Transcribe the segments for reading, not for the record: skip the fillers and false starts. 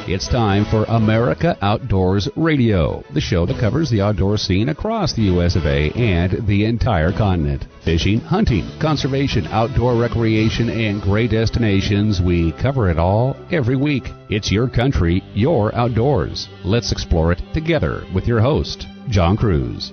It's time for America Outdoors Radio, the show that covers the outdoor scene across the U.S. of A. and the entire continent. Fishing, hunting, conservation, outdoor recreation, and great destinations. We cover it all every week. It's your country, your outdoors. Let's explore it together with your host, John Kruse.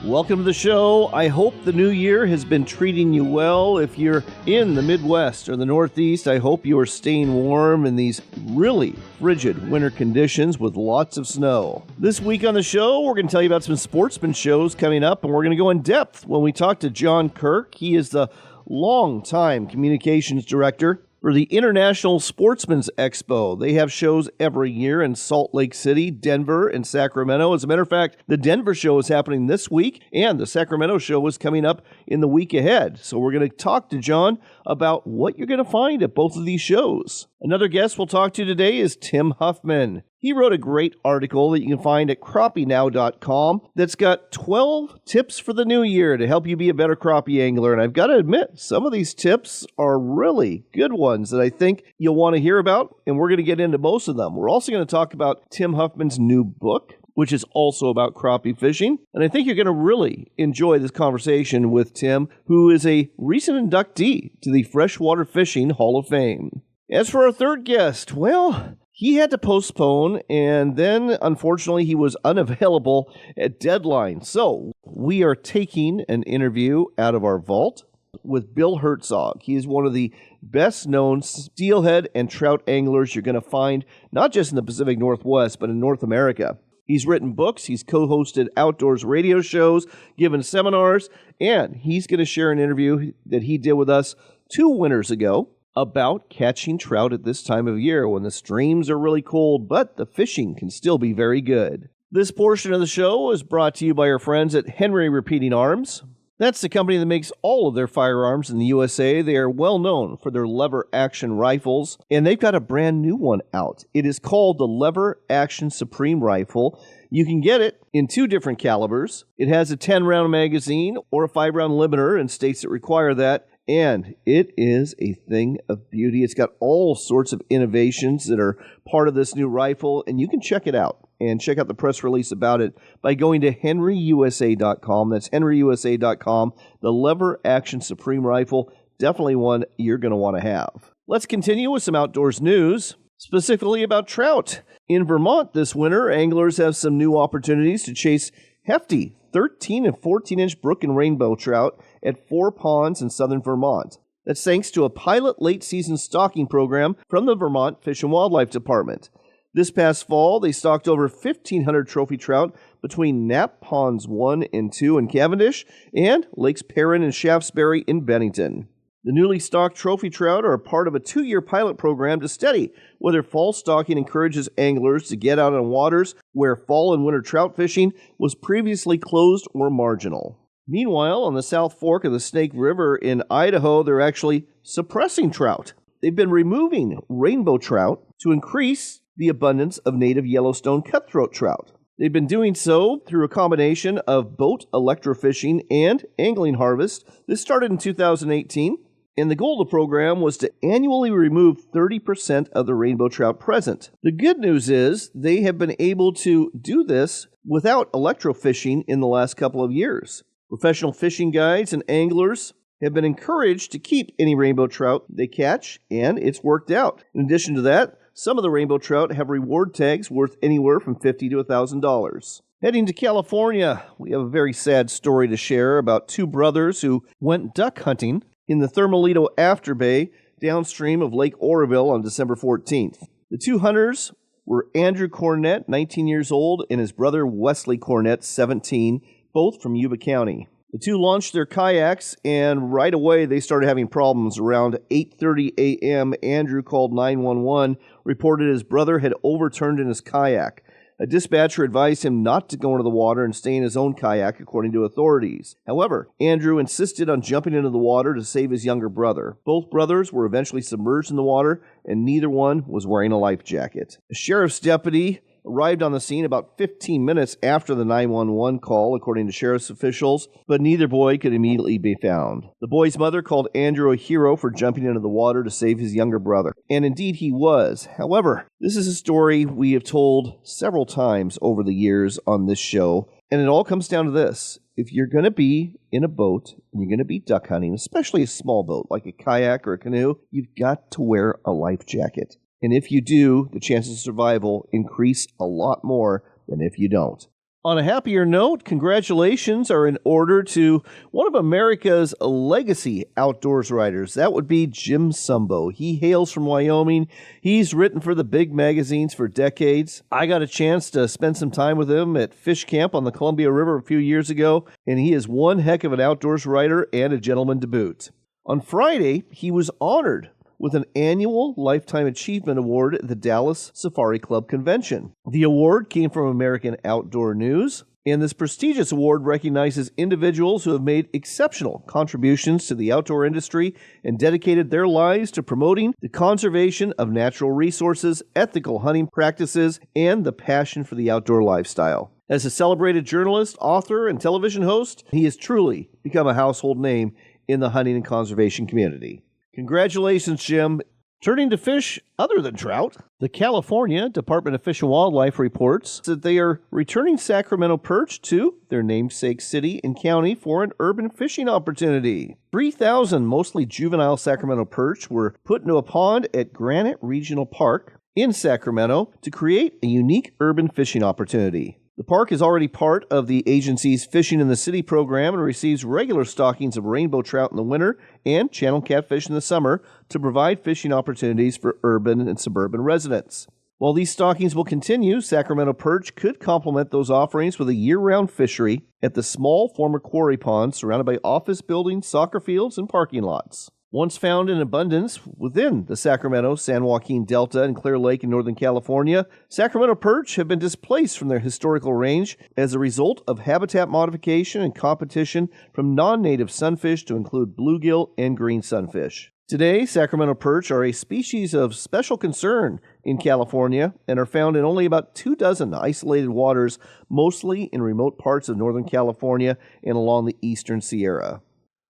Welcome to the show. I hope the new year has been treating you well. If you're in the Midwest or the Northeast, I hope you are staying warm in these really frigid winter conditions with lots of snow. This week on the show, we're going to tell you about some sportsman shows coming up, and we're going to go in depth when we talk to John Kirk. He is the longtime communications director for the International Sportsman's Expo. They have shows every year in Salt Lake City, Denver, and Sacramento. As a matter of fact, the Denver show is happening this week, and the Sacramento show is coming up in the week ahead. So we're going to talk to John about what you're going to find at both of these shows. Another guest we'll talk to today is Tim Huffman. He wrote a great article that you can find at crappie.now.com that's got 12 tips for the new year to help you be a better crappie angler. And I've got to admit, some of these tips are really good ones that I think you'll want to hear about, and we're going to get into most of them. We're also going to talk about Tim Huffman's new book, which is also about crappie fishing. And I think you're going to really enjoy this conversation with Tim, who is a recent inductee to the Freshwater Fishing Hall of Fame. As for our third guest, well, he had to postpone, and then, unfortunately, he was unavailable at deadline. So we are taking an interview out of our vault with Bill Herzog. He is one of the best-known steelhead and trout anglers you're going to find, not just in the Pacific Northwest, but in North America. He's written books, he's co-hosted outdoors radio shows, given seminars, and he's going to share an interview that he did with us 2 winters ago about catching trout at this time of year when the streams are really cold, but the fishing can still be very good. This portion of the show is brought to you by our friends at Henry Repeating Arms. That's the company that makes all of their firearms in the USA. They are well known for their lever action rifles, and they've got a brand new one out. It is called the Lever Action Supreme Rifle. You can get it in 2 different calibers. It has a 10-round magazine or a 5-round limiter in states that require that. And it is a thing of beauty. It's got all sorts of innovations that are part of this new rifle, and you can check it out and check out the press release about it by going to henryusa.com. That's henryusa.com. The Lever Action Supreme Rifle, definitely one you're going to want to have. Let's continue with some outdoors news, specifically about trout. In Vermont this winter, anglers have some new opportunities to chase hefty 13 and 14-inch brook and rainbow trout at 4 ponds in southern Vermont. That's thanks to a pilot late-season stocking program from the Vermont Fish and Wildlife Department. This past fall, they stocked over 1,500 trophy trout between Knapp Ponds 1 and 2 in Cavendish and Lakes Perrin and Shaftesbury in Bennington. The newly stocked trophy trout are a part of a 2-year pilot program to study whether fall stocking encourages anglers to get out on waters where fall and winter trout fishing was previously closed or marginal. Meanwhile, on the South Fork of the Snake River in Idaho, they're actually suppressing trout. They've been removing rainbow trout to increase the abundance of native Yellowstone cutthroat trout. They've been doing so through a combination of boat electrofishing and angling harvest. This started in 2018. And the goal of the program was to annually remove 30% of the rainbow trout present. The good news is they have been able to do this without electrofishing in the last couple of years. Professional fishing guides and anglers have been encouraged to keep any rainbow trout they catch, and it's worked out. In addition to that, some of the rainbow trout have reward tags worth anywhere from $50 to $1,000. Heading to California, we have a very sad story to share about 2 brothers who went duck hunting in the Thermalito Afterbay downstream of Lake Oroville on December 14th. The 2 hunters were Andrew Cornett, 19 years old, and his brother Wesley Cornett, 17, both from Yuba County. The 2 launched their kayaks, and right away they started having problems. Around 8:30 a.m., Andrew called 911, reported his brother had overturned in his kayak. A dispatcher advised him not to go into the water and stay in his own kayak, according to authorities. However, Andrew insisted on jumping into the water to save his younger brother. Both brothers were eventually submerged in the water, and neither one was wearing a life jacket. A sheriff's deputy arrived on the scene about 15 minutes after the 911 call, according to sheriff's officials, but neither boy could immediately be found. The boy's mother called Andrew a hero for jumping into the water to save his younger brother, and indeed he was. However, this is a story we have told several times over the years on this show, and it all comes down to this. If you're going to be in a boat and you're going to be duck hunting, especially a small boat like a kayak or a canoe, you've got to wear a life jacket. And if you do, the chances of survival increase a lot more than if you don't. On a happier note, congratulations are in order to one of America's legacy outdoors writers. That would be Jim Sumbo. He hails from Wyoming. He's written for the big magazines for decades. I got a chance to spend some time with him at fish camp on the Columbia River a few years ago, and he is one heck of an outdoors writer and a gentleman to boot. On Friday, he was honored with an annual Lifetime Achievement Award at the Dallas Safari Club Convention. The award came from American Outdoor News, and this prestigious award recognizes individuals who have made exceptional contributions to the outdoor industry and dedicated their lives to promoting the conservation of natural resources, ethical hunting practices, and the passion for the outdoor lifestyle. As a celebrated journalist, author, and television host, he has truly become a household name in the hunting and conservation community. Congratulations, Jim. Turning to fish other than trout, the California Department of Fish and Wildlife reports that they are returning Sacramento perch to their namesake city and county for an urban fishing opportunity. 3,000 mostly juvenile Sacramento perch were put into a pond at Granite Regional Park in Sacramento to create a unique urban fishing opportunity. The park is already part of the agency's Fishing in the City program and receives regular stockings of rainbow trout in the winter and channel catfish in the summer to provide fishing opportunities for urban and suburban residents. While these stockings will continue, Sacramento perch could complement those offerings with a year-round fishery at the small former quarry pond surrounded by office buildings, soccer fields, and parking lots. Once found in abundance within the Sacramento, San Joaquin Delta, and Clear Lake in Northern California, Sacramento perch have been displaced from their historical range as a result of habitat modification and competition from non-native sunfish to include bluegill and green sunfish. Today, Sacramento perch are a species of special concern in California and are found in only about 24 isolated waters, mostly in remote parts of Northern California and along the Eastern Sierra.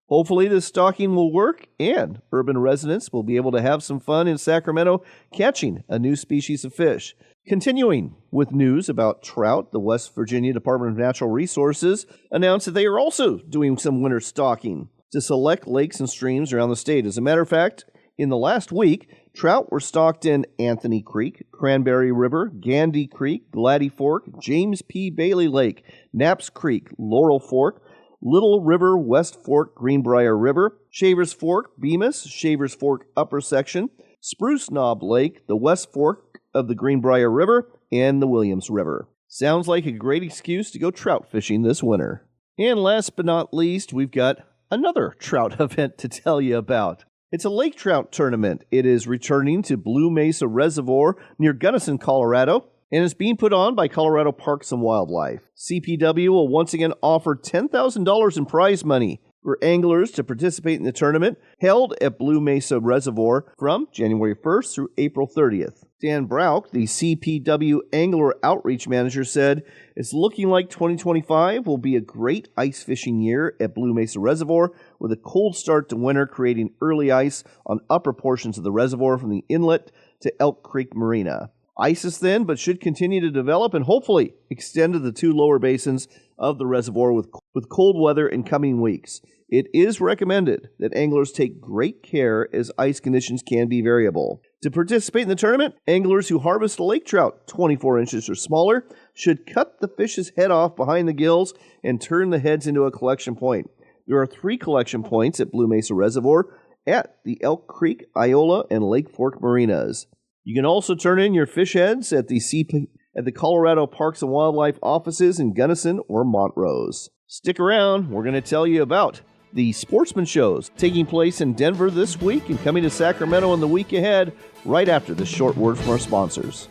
Hopefully this stocking will work and urban residents will be able to have some fun in Sacramento catching a new species of fish. Continuing with news about trout, the West Virginia Department of Natural Resources announced that they are also doing some winter stocking to select lakes and streams around the state. As a matter of fact, in the last week, trout were stocked in Anthony Creek, Cranberry River, Gandy Creek, Gladdy Fork, James P. Bailey Lake, Knapp's Creek, Laurel Fork, Little River, West Fork, Greenbrier River, Shavers Fork, Bemis, Shavers Fork Upper Section, Spruce Knob Lake, the West Fork of the Greenbrier River, and the Williams River. Sounds like a great excuse to go trout fishing this winter. And last but not least, we've got another trout event to tell you about. It's a lake trout tournament. It is returning to Blue Mesa Reservoir near Gunnison, Colorado, and is being put on by Colorado Parks and Wildlife. CPW will once again offer $10,000 in prize money for anglers to participate in the tournament, held at Blue Mesa Reservoir from January 1st through April 30th. Dan Brauch, the CPW Angler Outreach Manager, said, "It's looking like 2025 will be a great ice fishing year at Blue Mesa Reservoir, with a cold start to winter creating early ice on upper portions of the reservoir from the inlet to Elk Creek Marina. Ice is thin, but should continue to develop and hopefully extend to the two lower basins of the reservoir with cold weather in coming weeks. It is recommended that anglers take great care as ice conditions can be variable. To participate in the tournament, anglers who harvest a lake trout 24 inches or smaller should cut the fish's head off behind the gills and turn the heads into a collection point. There are 3 collection points at Blue Mesa Reservoir at the Elk Creek, Iola, and Lake Fork marinas. You can also turn in your fish heads at the Colorado Parks and Wildlife offices in Gunnison or Montrose. Stick around. We're going to tell you about the sportsman shows taking place in Denver this week and coming to Sacramento in the week ahead, right after this short word from our sponsors.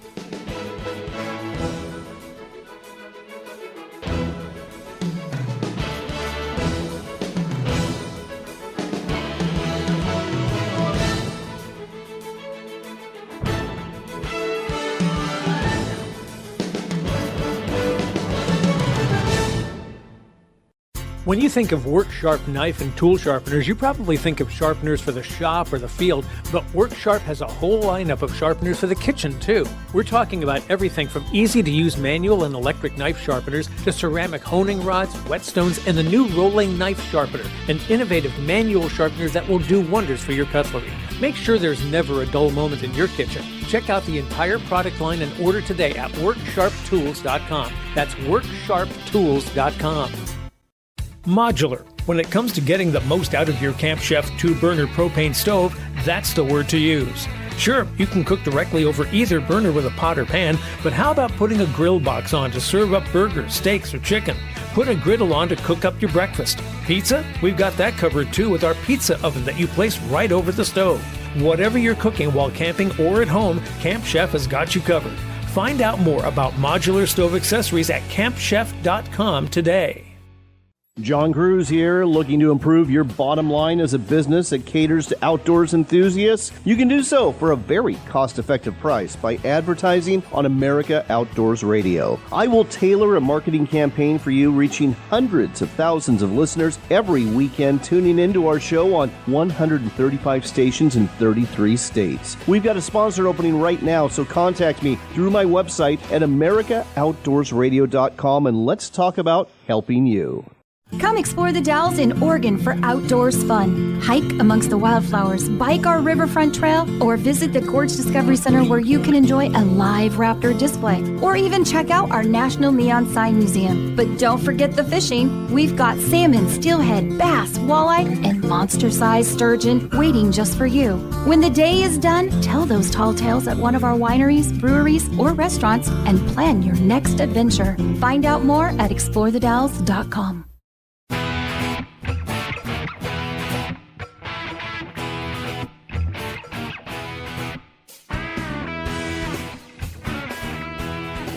When you think of Work Sharp knife and tool sharpeners, you probably think of sharpeners for the shop or the field, but Work Sharp has a whole lineup of sharpeners for the kitchen, too. We're talking about everything from easy-to-use manual and electric knife sharpeners to ceramic honing rods, whetstones, and the new rolling knife sharpener, an innovative manual sharpener that will do wonders for your cutlery. Make sure there's never a dull moment in your kitchen. Check out the entire product line and order today at WorkSharpTools.com. That's WorkSharpTools.com. Modular. When it comes to getting the most out of your Camp Chef 2-burner propane stove, that's the word to use. Sure, you can cook directly over either burner with a pot or pan, but how about putting a grill box on to serve up burgers, steaks, or chicken? Put a griddle on to cook up your breakfast. Pizza? We've got that covered too with our pizza oven that you place right over the stove. Whatever you're cooking while camping or at home, Camp Chef has got you covered. Find out more about modular stove accessories at campchef.com today. John Kruse here, looking to improve your bottom line as a business that caters to outdoors enthusiasts. You can do so for a very cost-effective price by advertising on America Outdoors Radio. I will tailor a marketing campaign for you, reaching hundreds of thousands of listeners every weekend, tuning into our show on 135 stations in 33 states. We've got a sponsor opening right now, so contact me through my website at AmericaOutdoorsRadio.com, and let's talk about helping you. Come explore the Dalles in Oregon for outdoors fun. Hike amongst the wildflowers, bike our riverfront trail, or visit the Gorge Discovery Center where you can enjoy a live raptor display, or even check out our National Neon Sign Museum. But don't forget the fishing. We've got salmon, steelhead, bass, walleye, and monster-sized sturgeon waiting just for you. When the day is done, tell those tall tales at one of our wineries, breweries, or restaurants and plan your next adventure. Find out more at explorethedalles.com.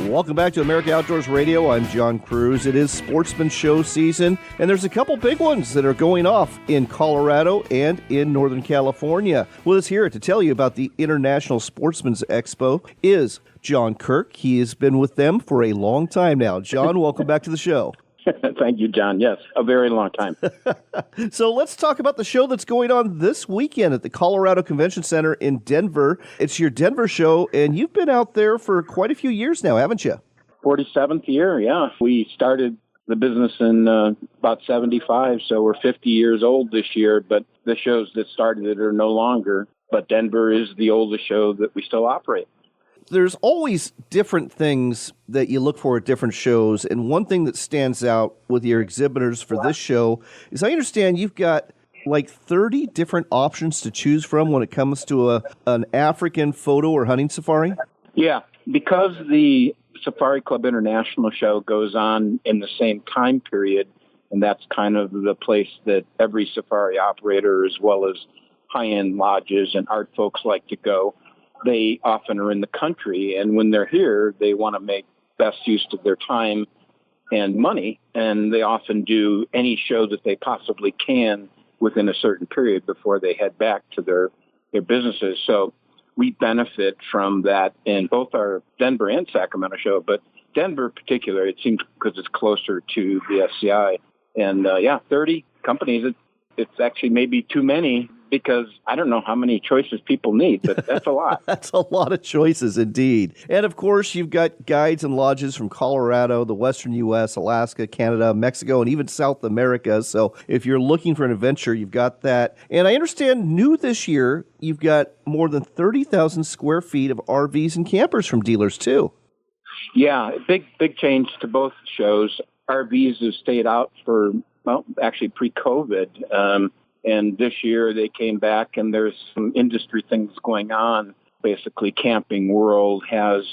Welcome back to America Outdoors Radio. I'm John Kruse. It is Sportsman Show season, and there's a couple big ones that are going off in Colorado and in Northern California. With us here to tell you about the International Sportsman's Expo is John Kirk. He has been with them for a long time now. John, welcome back to the show. Thank you, John. Yes, a very long time. So let's talk about the show that's going on this weekend at the Colorado Convention Center in Denver. It's your Denver show, and you've been out there for quite a few years now, haven't you? 47th year, yeah. We started the business in about 75, so we're 50 years old this year, but the shows that started it are no longer. But Denver is the oldest show that we still operate. There's always different things that you look for at different shows, and one thing that stands out with your exhibitors for this show is I understand you've got like 30 different options to choose from when it comes to an African photo or hunting safari? Yeah, because the Safari Club International show goes on in the same time period, and that's kind of the place that every safari operator as well as high-end lodges and art folks like to go. They often are in the country, and when they're here, they want to make best use of their time and money, and they often do any show that they possibly can within a certain period before they head back to their businesses. So we benefit from that in both our Denver and Sacramento show, but Denver in particular, it seems because it's closer to the SCI. And 30 companies, it's actually maybe too many, because I don't know how many choices people need, but that's a lot. That's a lot of choices indeed. And of course, you've got guides and lodges from Colorado, the Western U.S., Alaska, Canada, Mexico, and even South America. So if you're looking for an adventure, you've got that. And I understand new this year, you've got more than 30,000 square feet of RVs and campers from dealers too. Yeah, big change to both shows. RVs have stayed out for, actually pre-COVID. And this year they came back, and there's some industry things going on. Basically, Camping World has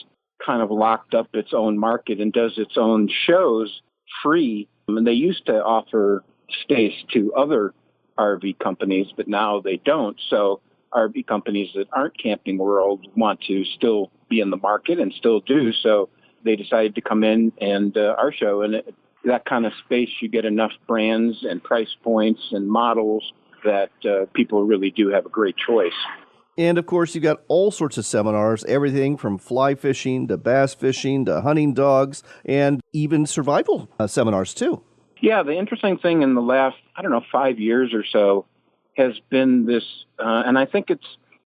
kind of locked up its own market and does its own shows free. And they used to offer space to other RV companies, but now they don't. So RV companies that aren't Camping World want to still be in the market and still do. So they decided to come in and our show. And that kind of space, you get enough brands and price points and models that people really do have a great choice. And, of course, you've got all sorts of seminars, everything from fly fishing to bass fishing to hunting dogs and even survival seminars, too. Yeah, the interesting thing in the last, 5 years or so has been this, and I think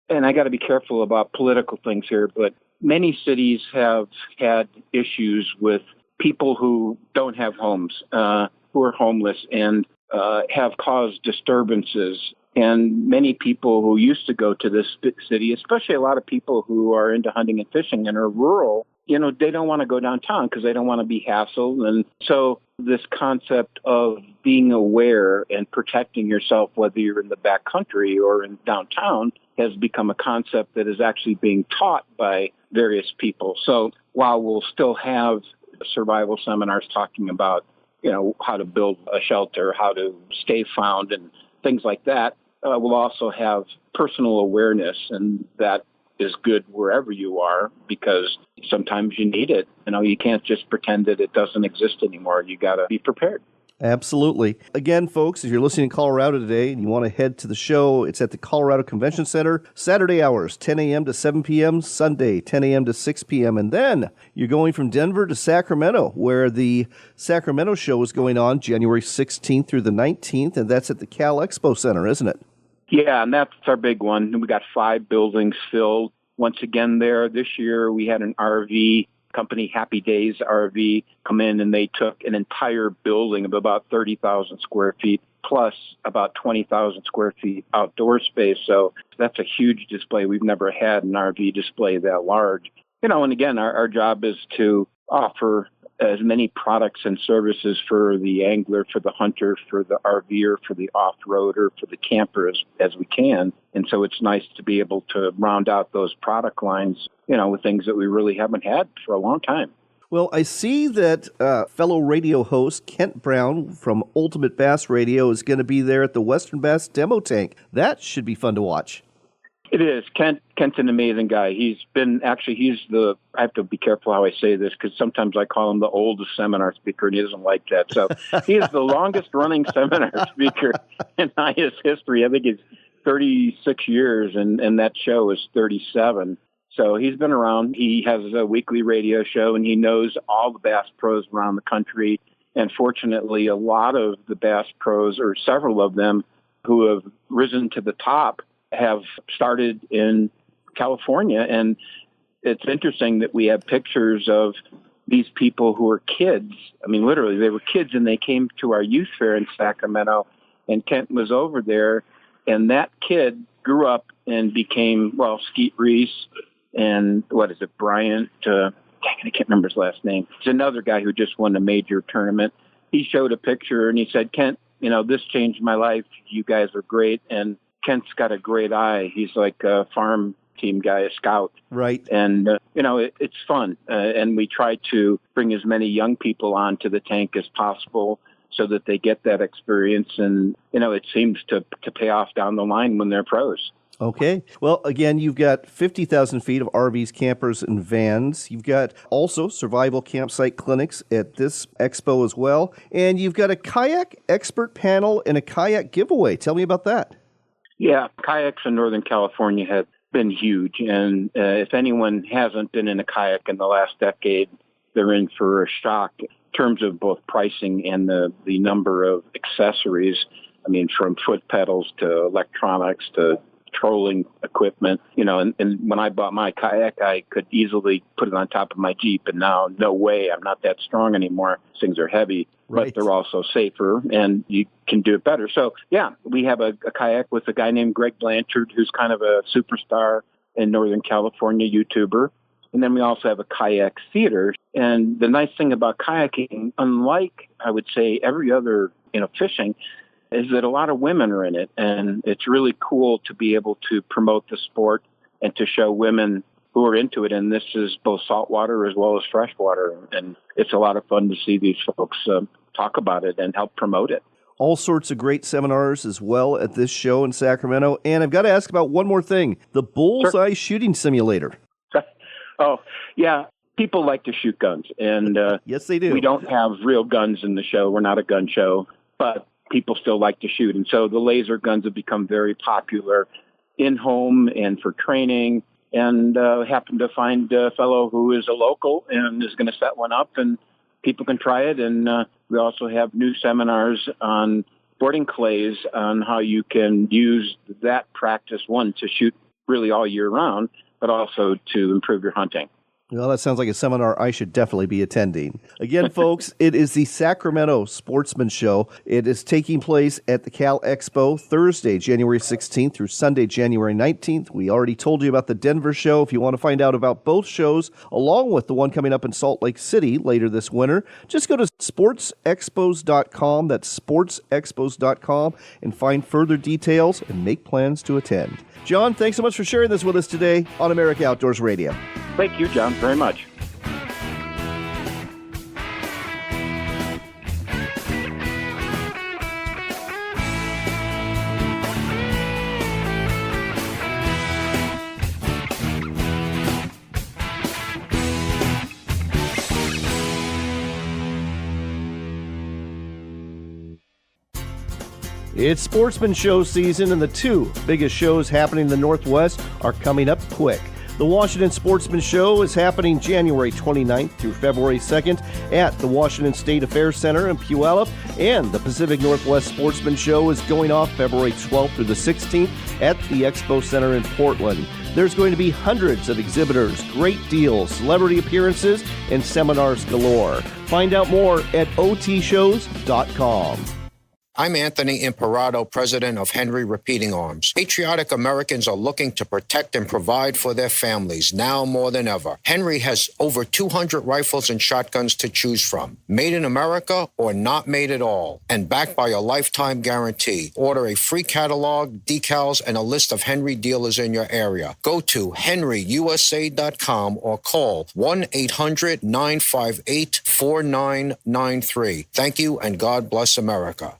and I got to be careful about political things here, but many cities have had issues with people who don't have homes, who are homeless and have caused disturbances. And many people who used to go to this city, especially a lot of people who are into hunting and fishing and are rural, they don't want to go downtown because they don't want to be hassled. And so this concept of being aware and protecting yourself, whether you're in the back country or in downtown, has become a concept that is actually being taught by various people. So while we'll still have survival seminars talking about, how to build a shelter, how to stay found and things like that, we'll also have personal awareness, and that is good wherever you are because sometimes you need it. You can't just pretend that it doesn't exist anymore. You got to be prepared. Absolutely. Again, folks, if you're listening in Colorado today and you want to head to the show, it's at the Colorado Convention Center, Saturday hours, 10 a.m. to 7 p.m., Sunday, 10 a.m. to 6 p.m. And then you're going from Denver to Sacramento, where the Sacramento show is going on January 16th through the 19th, and that's at the Cal Expo Center, isn't it? Yeah, and that's our big one. We got 5 buildings filled. Once again there, this year we had an RV company, Happy Days RV, come in and they took an entire building of about 30,000 square feet plus about 20,000 square feet outdoor space. So that's a huge display. We've never had an RV display that large. And again, our job is to offer as many products and services for the angler, for the hunter, for the RVer, for the off-roader, for the camper as we can. And so it's nice to be able to round out those product lines, with things that we really haven't had for a long time. Well, I see that fellow radio host Kent Brown from Ultimate Bass Radio is going to be there at the Western Bass Demo Tank. That should be fun to watch. It is. Kent's an amazing guy. I have to be careful how I say this because sometimes I call him the oldest seminar speaker and he doesn't like that. So he is the longest running seminar speaker in IS history. I think it's 36 years and that show is 37. So he's been around. He has a weekly radio show and he knows all the bass pros around the country. And fortunately, a lot of the bass pros, or several of them who have risen to the top, have started in California. And it's interesting that we have pictures of these people who are kids. I mean, literally, they were kids and they came to our youth fair in Sacramento and Kent was over there. And that kid grew up and became, Skeet Reese and Bryant, I can't remember his last name. It's another guy who just won a major tournament. He showed a picture and he said, Kent, this changed my life. You guys are great. And Kent's got a great eye. He's like a farm team guy, a scout. Right. And, it's fun. And we try to bring as many young people onto the tank as possible so that they get that experience. And, it seems to pay off down the line when they're pros. Okay. Well, again, you've got 50,000 feet of RVs, campers, and vans. You've got also survival campsite clinics at this expo as well. And you've got a kayak expert panel and a kayak giveaway. Tell me about that. Yeah, kayaks in Northern California have been huge. And if anyone hasn't been in a kayak in the last decade, they're in for a shock in terms of both pricing and the number of accessories. I mean, from foot pedals to electronics to trolling equipment, and when I bought my kayak, I could easily put it on top of my Jeep, and now, no way, I'm not that strong anymore. Things are heavy, right. But they're also safer, and you can do it better. So, yeah, we have a kayak with a guy named Greg Blanchard, who's kind of a superstar in Northern California, YouTuber. And then we also have a kayak theater. And the nice thing about kayaking, unlike, I would say, every other, fishing, is that a lot of women are in it. And it's really cool to be able to promote the sport and to show women who are into it. And this is both saltwater as well as freshwater. And it's a lot of fun to see these folks talk about it and help promote it. All sorts of great seminars as well at this show in Sacramento. And I've got to ask about one more thing, the Bullseye Shooting Simulator. Oh, yeah. People like to shoot guns. And yes, they do. We don't have real guns in the show. We're not a gun show. But people still like to shoot. And so the laser guns have become very popular in-home and for training. And happened to find a fellow who is a local and is going to set one up and people can try it. And we also have new seminars on sporting clays on how you can use that practice, one, to shoot really all year round, but also to improve your hunting. Well, that sounds like a seminar I should definitely be attending. Again, folks, it is the Sacramento Sportsman Show. It is taking place at the Cal Expo Thursday, January 16th through Sunday, January 19th. We already told you about the Denver show. If you want to find out about both shows, along with the one coming up in Salt Lake City later this winter, just go to sportsexpos.com. That's sportsexpos.com, and find further details and make plans to attend. John, thanks so much for sharing this with us today on America Outdoors Radio. Thank you, John, very much. It's Sportsman Show season, and the two biggest shows happening in the Northwest are coming up quick. The Washington Sportsman Show is happening January 29th through February 2nd at the Washington State Affairs Center in Puyallup, and the Pacific Northwest Sportsman Show is going off February 12th through the 16th at the Expo Center in Portland. There's going to be hundreds of exhibitors, great deals, celebrity appearances, and seminars galore. Find out more at otshows.com. I'm Anthony Imperato, president of Henry Repeating Arms. Patriotic Americans are looking to protect and provide for their families now more than ever. Henry has over 200 rifles and shotguns to choose from. Made in America or not made at all. And backed by a lifetime guarantee. Order a free catalog, decals, and a list of Henry dealers in your area. Go to henryusa.com or call 1-800-958-4993. Thank you, and God bless America.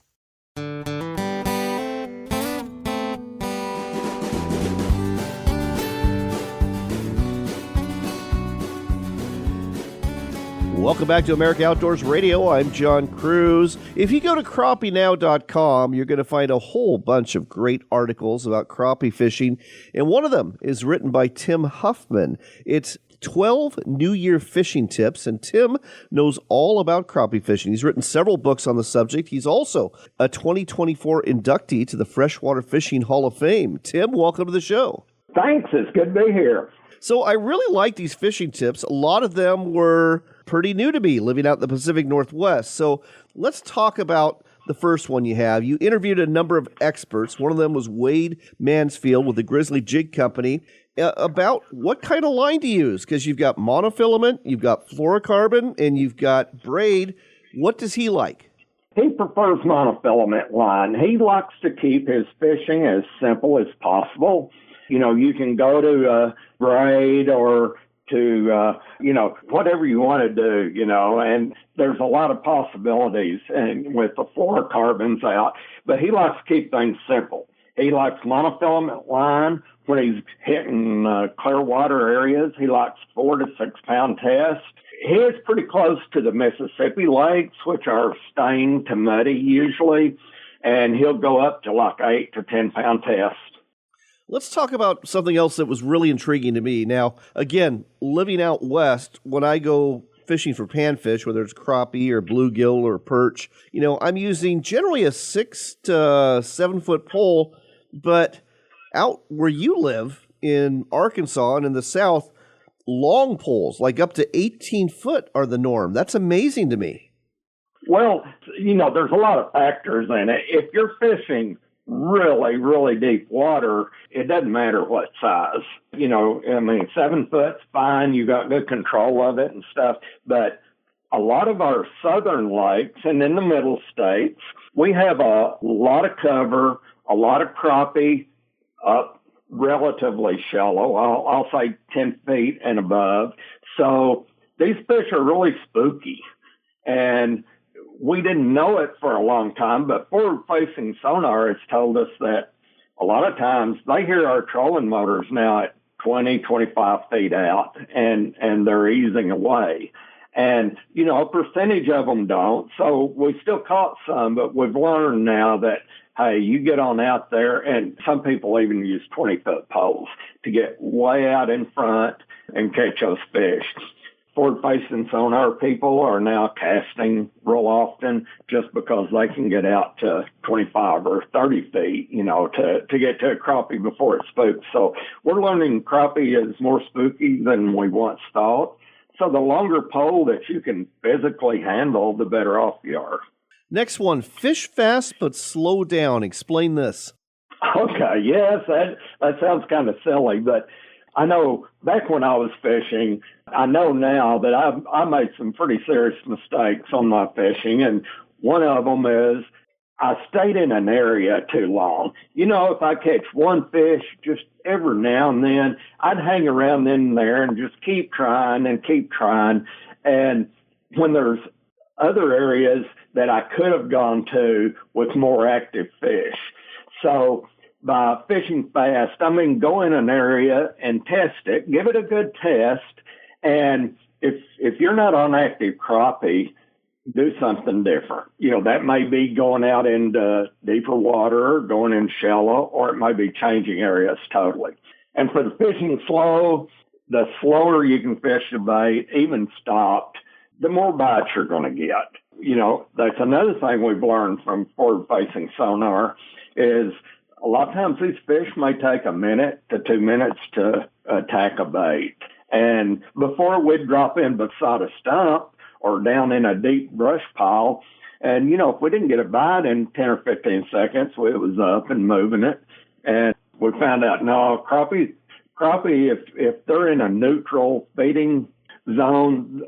Welcome back to America Outdoors Radio. I'm John Kruse. If you go to crappienow.com, you're going to find a whole bunch of great articles about crappie fishing, and one of them is written by Tim Huffman. It's 12 New Year fishing tips, and Tim knows all about crappie fishing. He's written several books on the subject. He's also a 2024 inductee to the Freshwater Fishing Hall of Fame. Tim, welcome to the show. Thanks. It's good to be here. So I really like these fishing tips. A lot of them were pretty new to me, living out in the Pacific Northwest. So let's talk about the first one you have. You interviewed a number of experts. One of them was Wade Mansfield with the Grizzly Jig Company about what kind of line to use, because you've got monofilament, you've got fluorocarbon, and you've got braid. What does he like? He prefers monofilament line. He likes to keep his fishing as simple as possible. You know, you can go to braid or to, whatever you want to do, and there's a lot of possibilities and with the fluorocarbons out, but he likes to keep things simple. He likes monofilament line when he's hitting clear water areas. He likes 4 to 6 pound tests. He is pretty close to the Mississippi lakes, which are stained to muddy usually, and he'll go up to like 8 to 10 pound tests. Let's talk about something else that was really intriguing to me. Now, again, living out west, when I go fishing for panfish, whether it's crappie or bluegill or perch, I'm using generally a 6 to 7 foot pole, but out where you live in Arkansas and in the South, long poles, like up to 18 foot are the norm. That's amazing to me. Well, there's a lot of factors in it. If you're fishing really, really deep water, it doesn't matter what size. 7 foot's fine. You got good control of it and stuff. But a lot of our southern lakes and in the middle states, we have a lot of cover, a lot of crappie up relatively shallow. I'll say 10 feet and above. So these fish are really spooky. And we didn't know it for a long time, but forward-facing sonar has told us that a lot of times they hear our trolling motors now at 20, 25 feet out, and they're easing away. And, a percentage of them don't, so we still caught some, but we've learned now that, hey, you get on out there, and some people even use 20-foot poles to get way out in front and catch those fish. forward-facing sonar people are now casting real often just because they can get out to 25 or 30 feet, to get to a crappie before it spooks. So we're learning crappie is more spooky than we once thought. So the longer pole that you can physically handle, the better off you are. Next one, fish fast but slow down. Explain this. Okay, yes, that sounds kind of silly, but I know back when I was fishing, I know now that I made some pretty serious mistakes on my fishing, and one of them is I stayed in an area too long. If I catch one fish just every now and then, I'd hang around in there and just keep trying. And when there's other areas that I could have gone to with more active fish. So by fishing fast, I mean go in an area and test it, give it a good test, and if you're not on active crappie, do something different. That may be going out into deeper water, going in shallow, or it may be changing areas totally. And for the fishing slow, the slower you can fish the bait, even stopped, the more bites you're going to get. That's another thing we've learned from forward-facing sonar is a lot of times these fish may take a minute to 2 minutes to attack a bait. And before we'd drop in beside a stump or down in a deep brush pile, and, if we didn't get a bite in 10 or 15 seconds, it was up and moving it. And we found out, no, crappie, if they're in a neutral feeding zone,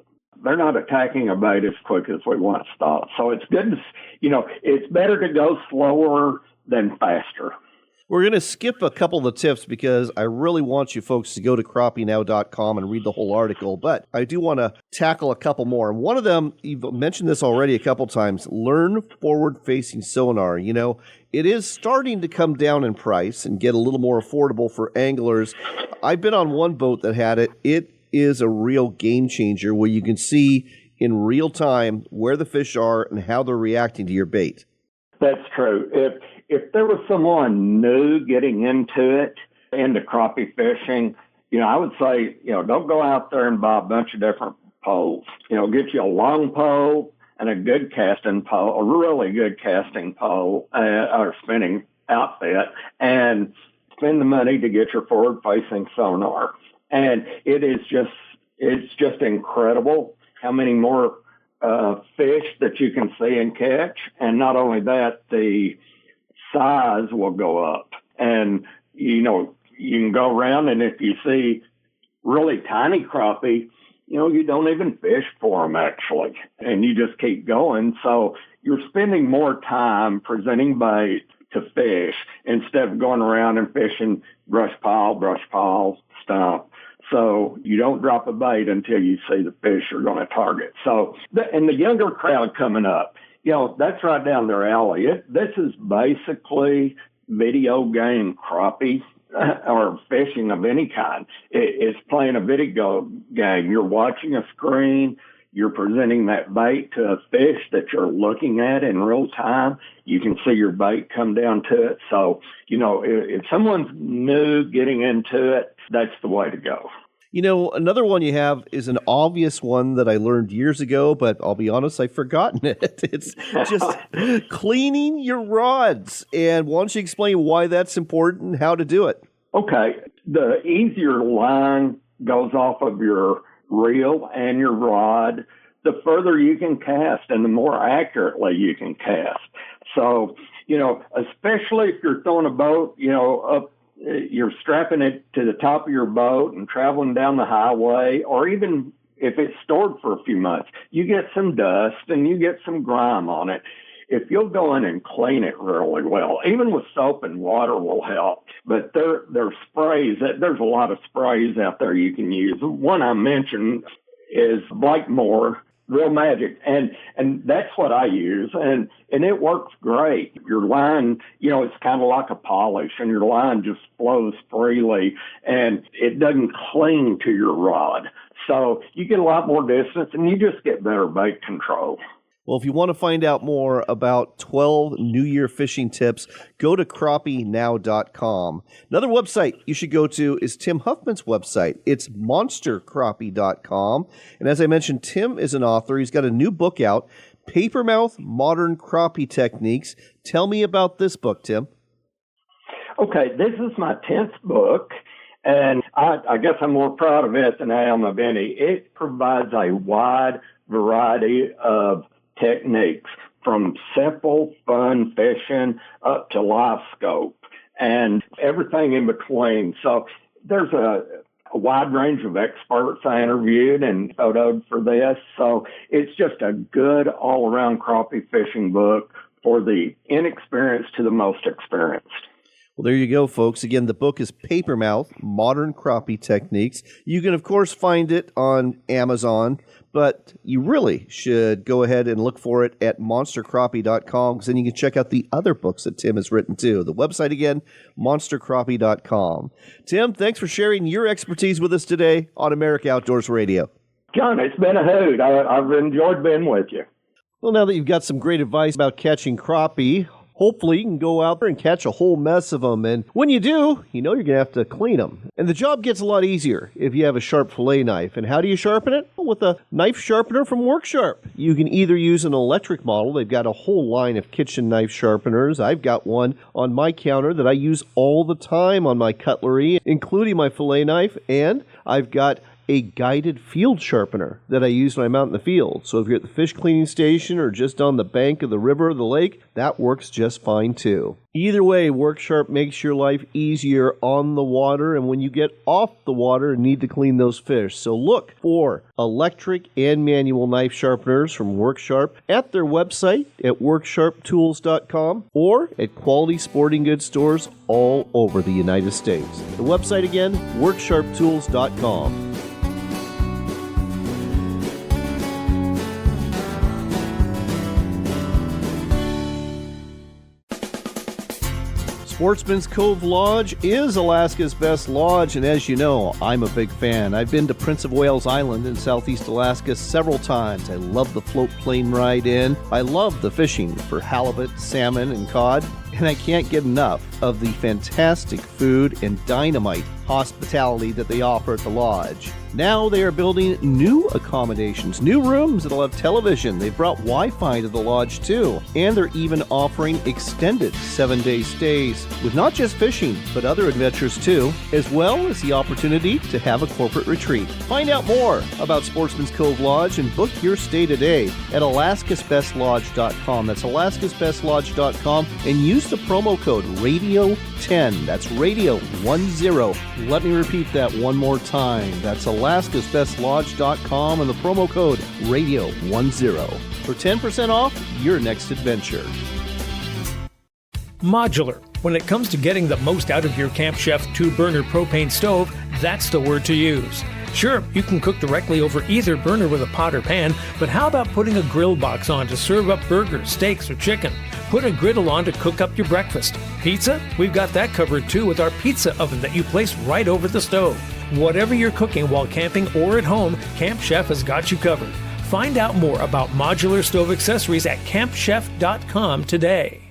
they're not attacking a bait as quick as we once thought. So it's good to, it's better to go slower than faster. We're going to skip a couple of the tips because I really want you folks to go to crappienow.com and read the whole article, but I do want to tackle a couple more. And one of them, you've mentioned this already a couple times, learn forward-facing sonar. It is starting to come down in price and get a little more affordable for anglers. I've been on one boat that had it. It is a real game changer where you can see in real time where the fish are and how they're reacting to your bait. That's true. If there was someone new getting into crappie fishing, I would say, don't go out there and buy a bunch of different poles. Get you a long pole and a good casting pole, a really good casting pole or spinning outfit, and spend the money to get your forward-facing sonar. And it's just incredible how many more fish that you can see and catch. And not only that, the size will go up. And, you can go around, and if you see really tiny crappie, you don't even fish for them, actually. And you just keep going. So you're spending more time presenting bait to fish instead of going around and fishing brush pile, stump. So you don't drop a bait until you see the fish you're going to target. So, and the younger crowd coming up, that's right down their alley. This is basically video game crappie or fishing of any kind. It's playing a video game. You're watching a screen. You're presenting that bait to a fish that you're looking at in real time. You can see your bait come down to it. So, if someone's new getting into it, that's the way to go. Another one you have is an obvious one that I learned years ago, but I'll be honest, I've forgotten it. It's just cleaning your rods. And why don't you explain why that's important and how to do it? Okay. The easier line goes off of your reel and your rod, the further you can cast and the more accurately you can cast. So, especially if you're throwing a boat, up, you're strapping it to the top of your boat and traveling down the highway, or even if it's stored for a few months, you get some dust and you get some grime on it. If you'll go in and clean it really well, even with soap and water will help. But there's sprays. There's a lot of sprays out there you can use. One I mentioned is Blakemore Real Magic, and that's what I use, and it works great. Your line, it's kind of like a polish, and your line just flows freely, and it doesn't cling to your rod. So you get a lot more distance, and you just get better bait control. Well, if you want to find out more about 12 New Year fishing tips, go to crappienow.com. Another website you should go to is Tim Huffman's website. It's monstercrappie.com. And as I mentioned, Tim is an author. He's got a new book out, Papermouth Modern Crappie Techniques. Tell me about this book, Tim. Okay, this is my 10th book, and I guess I'm more proud of it than I am of any. It provides a wide variety of techniques, from simple, fun fishing up to live scope and everything in between. So there's a wide range of experts I interviewed and photoed for this. So it's just a good all-around crappie fishing book for the inexperienced to the most experienced. Well, there you go, folks. Again, the book is Papermouth, Modern Crappie Techniques. You can, of course, find it on Amazon, but you really should go ahead and look for it at monstercrappie.com, because then you can check out the other books that Tim has written, too. The website, again, monstercrappie.com. Tim, thanks for sharing your expertise with us today on America Outdoors Radio. John, it's been a hoot. I've enjoyed being with you. Well, now that you've got some great advice about catching crappie, hopefully you can go out there and catch a whole mess of them. And when you do, you know you're going to have to clean them. And the job gets a lot easier if you have a sharp fillet knife. And how do you sharpen it? Well, with a knife sharpener from WorkSharp. You can either use an electric model. They've got a whole line of kitchen knife sharpeners. I've got one on my counter that I use all the time on my cutlery, including my fillet knife. And I've got a guided field sharpener that I use when I'm out in the field. So if you're at the fish cleaning station or just on the bank of the river or the lake, that works just fine too. Either way, WorkSharp makes your life easier on the water and when you get off the water and need to clean those fish. So look for electric and manual knife sharpeners from WorkSharp at their website at worksharptools.com or at quality sporting goods stores all over the United States. The website again, worksharptools.com. Sportsman's Cove Lodge is Alaska's best lodge, and as you know, I'm a big fan. I've been to Prince of Wales Island in southeast Alaska several times. I love the float plane ride in. I love the fishing for halibut, salmon, and cod, and I can't get enough of the fantastic food and dynamite hospitality that they offer at the lodge. Now they are building new accommodations, new rooms that'll have television. They've brought Wi-Fi to the lodge too. And they're even offering extended 7-day stays with not just fishing, but other adventures too, as well as the opportunity to have a corporate retreat. Find out more about Sportsman's Cove Lodge and book your stay today at alaskasbestlodge.com. That's alaskasbestlodge.com, and use the promo code RADIO10. That's Radio 10. Let me repeat that one more time. That's alaskasbestlodge.com and the promo code RADIO10 for 10% off your next adventure. Modular. When it comes to getting the most out of your Camp Chef 2-burner propane stove, that's the word to use. Sure, you can cook directly over either burner with a pot or pan, but how about putting a grill box on to serve up burgers, steaks, or chicken? Put a griddle on to cook up your breakfast. Pizza? We've got that covered too with our pizza oven that you place right over the stove. Whatever you're cooking while camping or at home, Camp Chef has got you covered. Find out more about modular stove accessories at campchef.com today.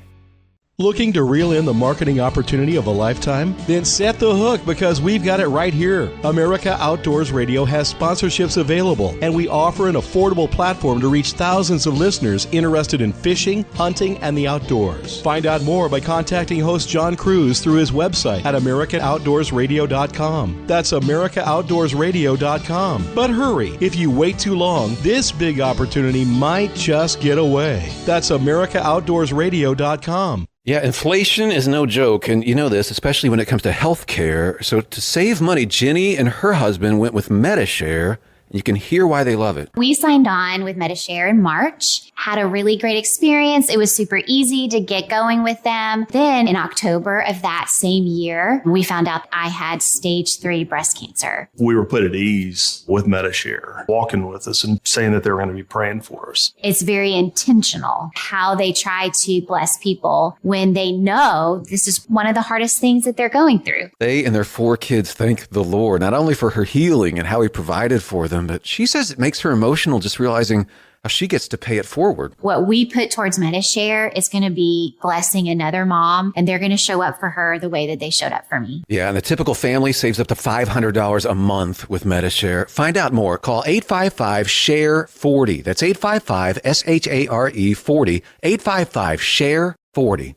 Looking to reel in the marketing opportunity of a lifetime? Then set the hook, because we've got it right here. America Outdoors Radio has sponsorships available, and we offer an affordable platform to reach thousands of listeners interested in fishing, hunting, and the outdoors. Find out more by contacting host John Kruse through his website at americaoutdoorsradio.com. That's americaoutdoorsradio.com. But hurry, if you wait too long, this big opportunity might just get away. That's americaoutdoorsradio.com. Yeah, inflation is no joke, and you know this, especially when it comes to health care. So to save money, Jenny and her husband went with MediShare. You can hear why they love it. We signed on with MediShare in March, had a really great experience. It was super easy to get going with them. Then in October of that same year, we found out I had stage 3 breast cancer. We were put at ease with MediShare, walking with us and saying that they were going to be praying for us. It's very intentional how they try to bless people when they know this is one of the hardest things that they're going through. They and their 4 kids thank the Lord, not only for her healing and how he provided for them, but she says it makes her emotional just realizing She gets to pay it forward. What we put towards MediShare is going to be blessing another mom, and they're going to show up for her the way that they showed up for me. Yeah, and the typical family saves up to $500 a month with MediShare. Find out more. Call 855-SHARE-40. That's 855-SHARE-40. 855-SHARE-40.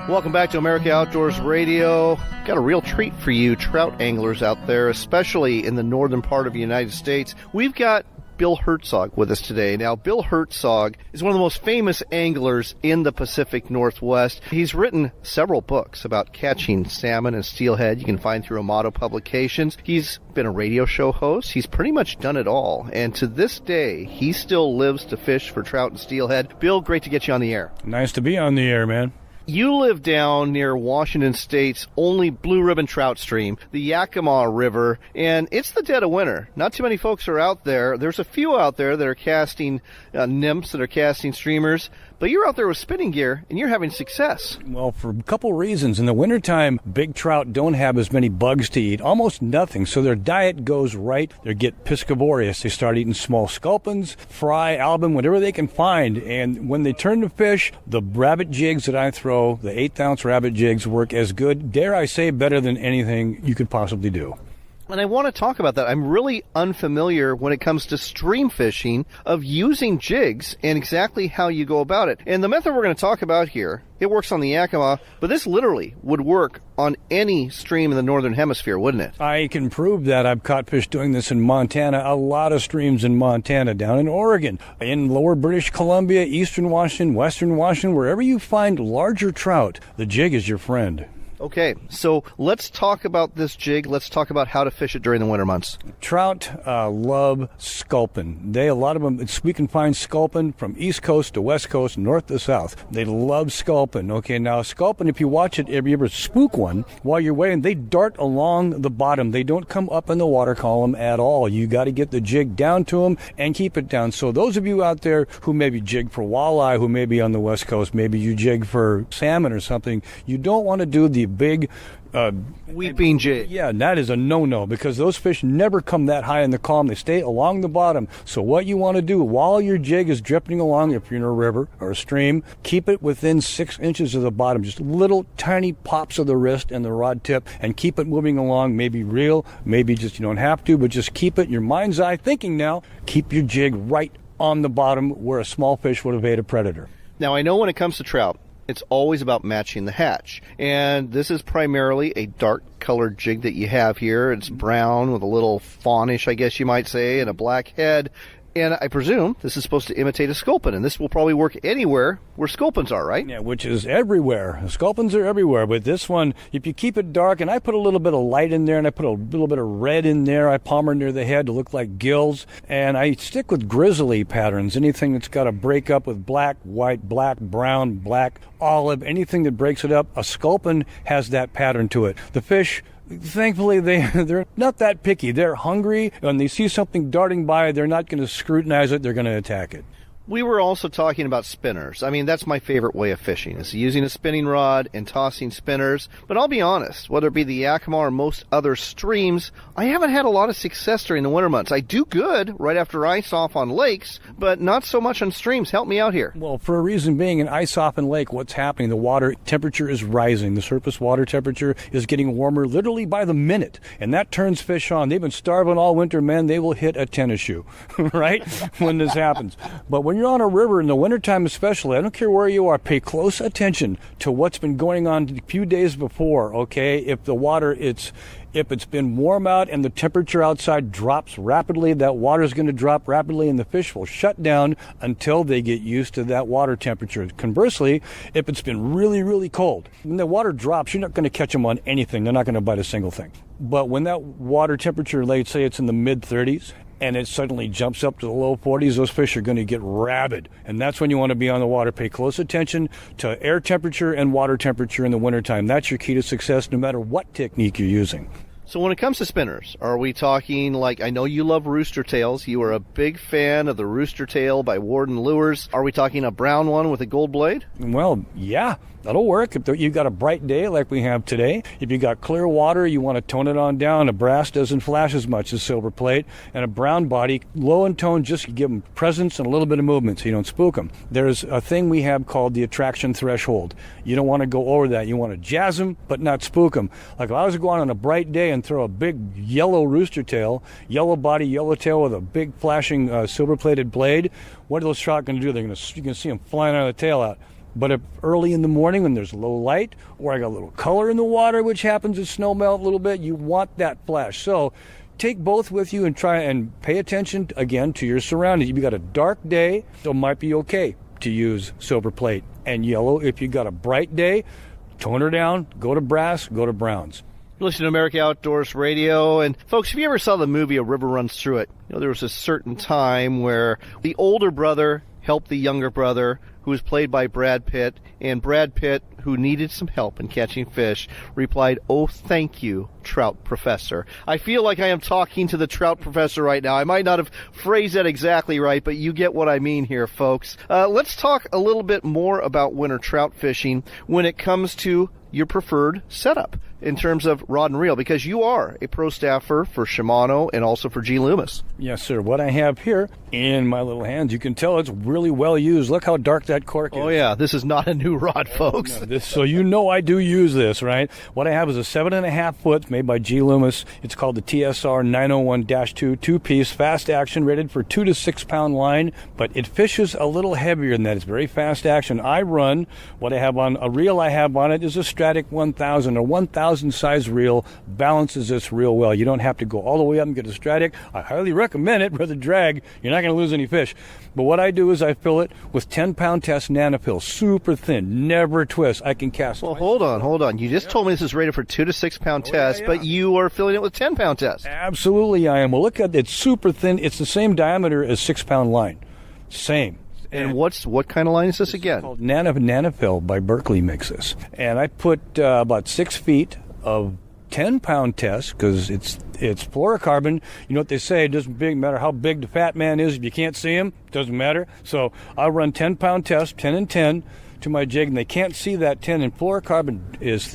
Welcome back to America Outdoors Radio. Got a real treat for you trout anglers out there, especially in the northern part of the United States. We've got Bill Herzog with us today. Now, Bill Herzog is one of the most famous anglers in the Pacific Northwest. He's written several books about catching salmon and steelhead you can find through Amato Publications. He's been a radio show host. He's pretty much done it all. And to this day, he still lives to fish for trout and steelhead. Bill, great to get you on the air. Nice to be on the air, man. You live down near Washington State's only blue ribbon trout stream, the Yakima River, and it's the dead of winter. Not too many folks are out there. There's a few out there that are casting nymphs, that are casting streamers, but you're out there with spinning gear, and you're having success. Well, for a couple reasons. In the wintertime, big trout don't have as many bugs to eat, almost nothing, so their diet goes right. They get piscivorous. They start eating small sculpins, fry, album, whatever they can find, and when they turn to fish, the rabbit jigs that I throw, the 8th-ounce rabbit jigs, work as good, dare I say, better than anything you could possibly do. And I want to talk about that. I'm really unfamiliar when it comes to stream fishing of using jigs and exactly how you go about it. And the method we're going to talk about here, it works on the Yakima, but this literally would work on any stream in the northern hemisphere, wouldn't it? I can prove that. I've caught fish doing this in Montana, a lot of streams in Montana, down in Oregon, in lower British Columbia, eastern Washington, western Washington, wherever you find larger trout, the jig is your friend. Okay, so let's talk about this jig. Let's talk about how to fish it during the winter months. Trout love sculpin. A lot of them, we can find sculpin from east coast to west coast, north to south. They love sculpin. Okay, now sculpin, if you watch it, if you ever spook one while you're waiting, they dart along the bottom. They don't come up in the water column at all. You got to get the jig down to them and keep it down. So those of you out there who maybe jig for walleye, who may be on the west coast, maybe you jig for salmon or something, you don't want to do the big wheat bean jig. Yeah, that is a no-no because those fish never come that high in the column. They stay along the bottom. So what you want to do while your jig is drifting along, if you're in a river or a stream, keep it within 6 inches of the bottom, just little tiny pops of the wrist and the rod tip, and keep it moving along. Maybe reel, maybe just you don't have to, but just keep it, your mind's eye thinking now, keep your jig right on the bottom where a small fish would evade a predator. Now, I know when it comes to trout, it's always about matching the hatch. And this is primarily a dark colored jig that you have here. It's brown with a little fawnish, I guess you might say, and a black head. And I presume this is supposed to imitate a sculpin, and this will probably work anywhere where sculpins are, right? Yeah, which is everywhere. Sculpins are everywhere, but this one, if you keep it dark, and I put a little bit of light in there, and I put a little bit of red in there, I palmer near the head to look like gills, and I stick with grizzly patterns, anything that's got to break up with black, white, black, brown, black, olive, anything that breaks it up, a sculpin has that pattern to it. The fish, thankfully, they're not that picky. They're hungry. When they see something darting by, they're not going to scrutinize it. They're going to attack it. We were also talking about spinners. I mean, that's my favorite way of fishing, is using a spinning rod and tossing spinners. But I'll be honest, whether it be the Yakima or most other streams, I haven't had a lot of success during the winter months. I do good right after ice off on lakes, but not so much on streams. Help me out here. Well, for a reason being, in ice off in lake, what's happening? The water temperature is rising. The surface water temperature is getting warmer literally by the minute, and that turns fish on. They've been starving all winter, man. They will hit a tennis shoe, right, when this happens. But when you're on a river in the wintertime especially, I don't care where you are, pay close attention to what's been going on a few days before, okay? If the water, if it's been warm out and the temperature outside drops rapidly, that water is going to drop rapidly and the fish will shut down until they get used to that water temperature. Conversely, if it's been really, really cold, when the water drops, you're not going to catch them on anything. They're not going to bite a single thing. But when that water temperature, let's say it's in the mid-30s, and it suddenly jumps up to the low 40s, those fish are going to get rabid. And that's when you want to be on the water. Pay close attention to air temperature and water temperature in the wintertime. That's your key to success no matter what technique you're using. So when it comes to spinners, are we talking like, I know you love rooster tails. You are a big fan of the rooster tail by Warden Lures. Are we talking a brown one with a gold blade? Well, yeah. That'll work if you've got a bright day like we have today. If you got clear water, you want to tone it on down. A brass doesn't flash as much as silver plate. And a brown body, low in tone, just give them presence and a little bit of movement so you don't spook them. There's a thing we have called the attraction threshold. You don't want to go over that. You want to jazz them, but not spook them. Like if I was to go out on a bright day and throw a big yellow rooster tail, yellow body, yellow tail with a big flashing silver-plated blade, what are those trout going to do? You can see them flying out of the tail out. But if early in the morning when there's low light, or I got a little color in the water, which happens as snow melt a little bit, you want that flash. So take both with you and try and pay attention, again, to your surroundings. If you got a dark day, it might be okay to use silver plate and yellow. If you got a bright day, tone her down, go to brass, go to browns. You listen to America Outdoors Radio, and folks, if you ever saw the movie A River Runs Through It, there was a certain time where the older brother helped the younger brother, who was played by Brad Pitt, and Brad Pitt, who needed some help in catching fish, replied, "Oh, thank you, trout professor." I feel like I am talking to the trout professor right now. I might not have phrased that exactly right, but you get what I mean here, folks. Let's talk a little bit more about winter trout fishing when it comes to your preferred setup in terms of rod and reel, because you are a pro staffer for Shimano and also for G. Loomis. Yes, sir. What I have here in my little hands, you can tell it's really well used. Look how dark that cork is. Oh, yeah. This is not a new rod, folks. No, so you know I do use this, right? What I have is a 7.5 foot made by G. Loomis. It's called the TSR 901-2 two-piece fast action, rated for 2 to 6 pound line, but it fishes a little heavier than that. It's very fast action. I run what I have on a reel I have on it is a Stratic 1000. A 1000 size reel balances this real well. You don't have to go all the way up and get a Stratic. I highly recommend it for the drag. You're not going to lose any fish. But what I do is I fill it with 10-pound test nanofill, super thin, never twist. I can cast. Well, hold on. You just told me this is rated for 2 to 6 pound tests, yeah. But you are filling it with 10-pound tests. Absolutely, I am. Well, look at it. It's super thin. It's the same diameter as 6-pound line. Same. And what kind of line is this again? It's called Nanofill by Berkeley makes this. And I put about 6 feet of 10-pound test because it's fluorocarbon. You know what they say, it doesn't matter how big the fat man is. If you can't see him, it doesn't matter. So I'll run 10-pound test, 10 and 10 to my jig, and they can't see that 10. And fluorocarbon is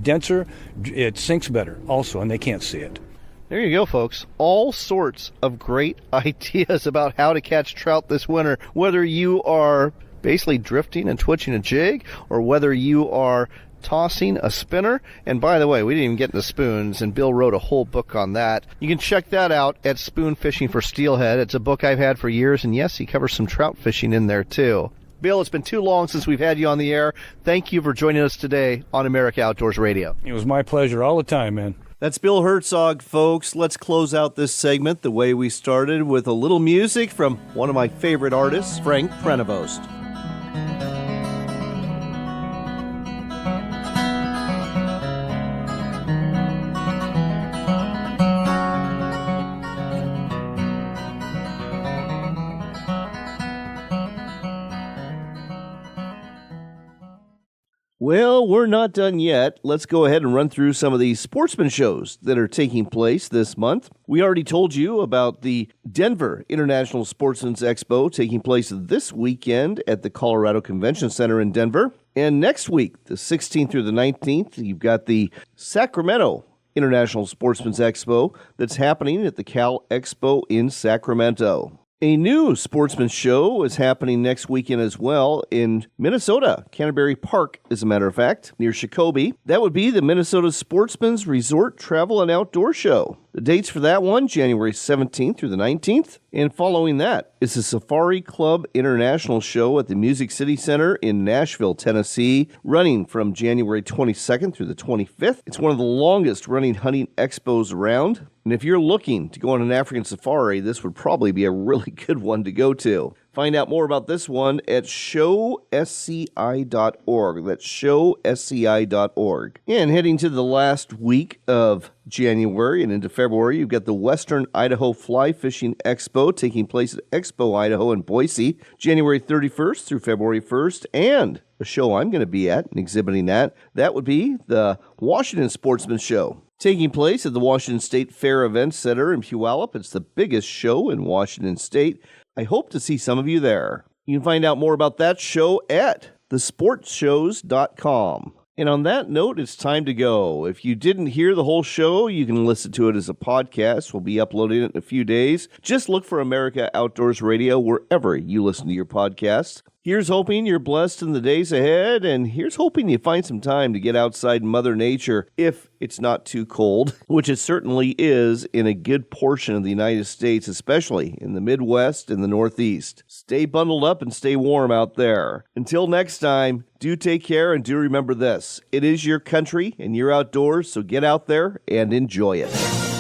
denser. It sinks better also, and they can't see it. There you go, folks. All sorts of great ideas about how to catch trout this winter, whether you are basically drifting and twitching a jig or whether you are tossing a spinner. And by the way, we didn't even get into spoons, and Bill wrote a whole book on that. You can check that out at Spoon Fishing for Steelhead. It's a book I've had for years, and yes, he covers some trout fishing in there too. Bill, it's been too long since we've had you on the air. Thank you for joining us today on America Outdoors Radio. It was my pleasure all the time, man. That's Bill Herzog, folks. Let's close out this segment the way we started, with a little music from one of my favorite artists, Frank Prenevost. Well, we're not done yet. Let's go ahead and run through some of these sportsman shows that are taking place this month. We already told you about the Denver International Sportsman's Expo taking place this weekend at the Colorado Convention Center in Denver. And next week, the 16th through the 19th, you've got the Sacramento International Sportsman's Expo that's happening at the Cal Expo in Sacramento. A new sportsman show is happening next weekend as well in Minnesota, Canterbury Park, as a matter of fact, near Shakopee. That would be the Minnesota Sportsman's Resort Travel and Outdoor Show. The dates for that one, January 17th through the 19th. And following that is the Safari Club International Show at the Music City Center in Nashville, Tennessee, running from January 22nd through the 25th. It's one of the longest running hunting expos around. And if you're looking to go on an African safari, this would probably be a really good one to go to. Find out more about this one at showsci.org. That's showsci.org. And heading to the last week of January and into February, you've got the Western Idaho Fly Fishing Expo taking place at Expo Idaho in Boise, January 31st through February 1st, and a show I'm going to be at and exhibiting that would be the Washington Sportsman Show, taking place at the Washington State Fair Event Center in Puyallup. It's the biggest show in Washington State. I hope to see some of you there. You can find out more about that show at thesportshows.com. And on that note, it's time to go. If you didn't hear the whole show, you can listen to it as a podcast. We'll be uploading it in a few days. Just look for America Outdoors Radio wherever you listen to your podcasts. Here's hoping you're blessed in the days ahead, and here's hoping you find some time to get outside Mother Nature if it's not too cold, which it certainly is in a good portion of the United States, especially in the Midwest and the Northeast. Stay bundled up and stay warm out there. Until next time, do take care and do remember this. It is your country and you're outdoors, so get out there and enjoy it.